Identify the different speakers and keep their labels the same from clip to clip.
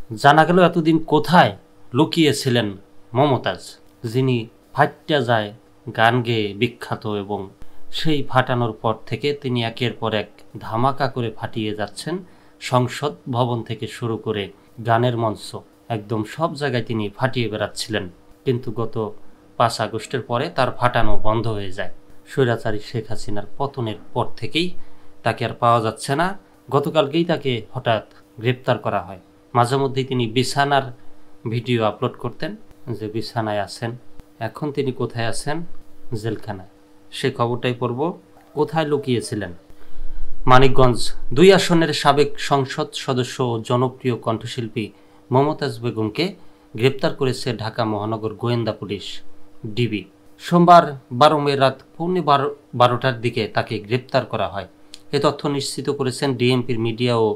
Speaker 1: জানা গেল এতদিন কোথায় লুকিয়েছিলেন মমতাজ, যিনি ফাট্টা যায় গান গেয়ে বিখ্যাত, এবং সেই ফাটানোর পর থেকে তিনি একের পর এক ধামাকা করে ফাটিয়ে যাচ্ছেন। সংসদ ভবন থেকে শুরু করে গানের মঞ্চ, একদম সব জায়গায় তিনি ফাটিয়ে বেড়াচ্ছিলেন। কিন্তু গত 5 আগস্টের পরে তার ফাটানো বন্ধ হয়ে যায়। স্বৈরাচারী শেখ হাসিনার পতনের পর থেকেই তাকে আর পাওয়া যাচ্ছে না। গতকালকেই তাকে হঠাৎ গ্রেপ্তার করা হয়। মাঝে মধ্যেই তিনি বিছানার ভিডিও আপলোড করতেন যে বিছানায় আছেন। এখন তিনি কোথায় আছেন? জেলখানায়। সে খবরটাই পড়ব। কোথায় লুকিয়েছিলেন? মানিকগঞ্জ 2 আসনের সাবেক সংসদ সদস্য ও জনপ্রিয় কণ্ঠশিল্পী মমতাজ বেগমকে গ্রেপ্তার করেছে ঢাকা মহানগর গোয়েন্দা পুলিশ ডিবি। সোমবার 12 মে রাত 12:15টার দিকে তাকে গ্রেপ্তার করা হয়। এ তথ্য নিশ্চিত করেছেন ডিএমপির মিডিয়া ও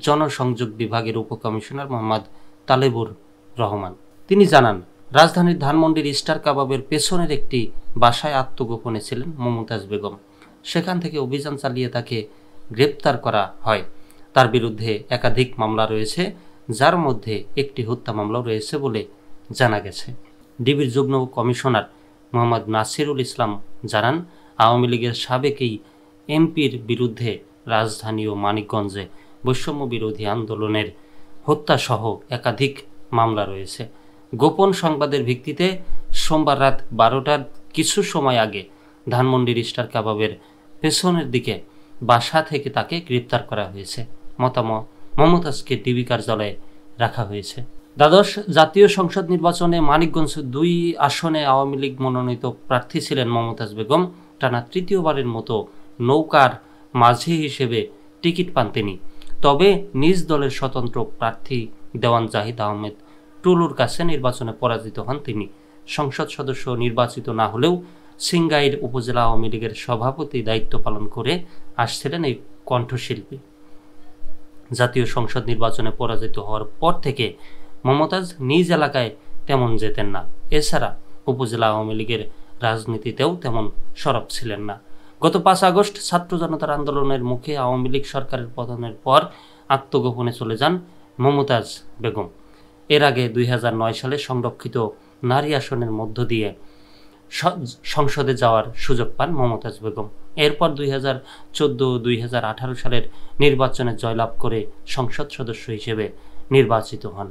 Speaker 1: জনসংযোগ বিভাগের উপকমিশনার মোহাম্মদ তালেবুর রহমান। তিনি জানান, রাজধানীর ধানমন্ডির স্টার কাবাবের পেছনের একটি বাসায় আত্মগোপনে ছিলেন মমতাজ বেগম। সেখান থেকে অভিযান চালিয়ে তাকে গ্রেপ্তার করা হয়। তার বিরুদ্ধে একাধিক মামলা রয়েছে, যার মধ্যে একটি হত্যা মামলাও রয়েছে বলে জানা গেছে। ডিবির যুগ্ম কমিশনার মোহাম্মদ নাসিরুল ইসলাম জানান, আওয়ামী লীগের সাবেক এই এমপির বিরুদ্ধে রাজধানী ও মানিকগঞ্জে বৈষম্য বিরোধী আন্দোলনের হত্যাসহ একাধিক মামলা রয়েছে। গোপন সংবাদের ভিত্তিতে সোমবার রাত 12টার কিছু সময় আগে ধানমন্ডির স্টার কাবাবের পেছনের দিকে বাসা থেকে তাকে গ্রেপ্তার করা হয়েছে। মমতাজকে ডিবি কার্যালয়ে রাখা হয়েছে। দ্বাদশ জাতীয় সংসদ নির্বাচনে মানিকগঞ্জ 2 আসনে আওয়ামী লীগ মনোনীত প্রার্থী ছিলেন মমতাজ বেগম। টানা তৃতীয়বারের মতো নৌকার মাঝি হিসেবে টিকিট পান তিনি। তবে নিজ দলের স্বতন্ত্র প্রার্থী দেওয়ান জাহিদ আহমেদ টুলুর কাছে নির্বাচনে পরাজিত হন তিনি। সংসদ সদস্য নির্বাচিত না হলেও সিংগাইর উপজেলা আওয়ামী লীগের সভাপতি দায়িত্ব পালন করে আসছিলেন এই কণ্ঠশিল্পী। জাতীয় সংসদ নির্বাচনে পরাজিত হওয়ার পর থেকে মমতাজ নিজ এলাকায় তেমন যেতেন না। এছাড়া উপজেলা আওয়ামী লীগের রাজনীতিতেও তেমন সরব ছিলেন না। গত 5 আগস্ট ছাত্র জনতার আন্দোলনের মুখে আওয়ামী লীগ সরকারের পতনের পর আত্মগোপনে চলে যান মমতাজ বেগম। এর আগে 2009 সালে সংরক্ষিত নারী আসনের মধ্য দিয়ে সংসদে যাওয়ার সুযোগ পান মমতাজ বেগম। এরপর 2014-2018 সালের নির্বাচনে জয়লাভ করে সংসদ সদস্য হিসেবে নির্বাচিত হন।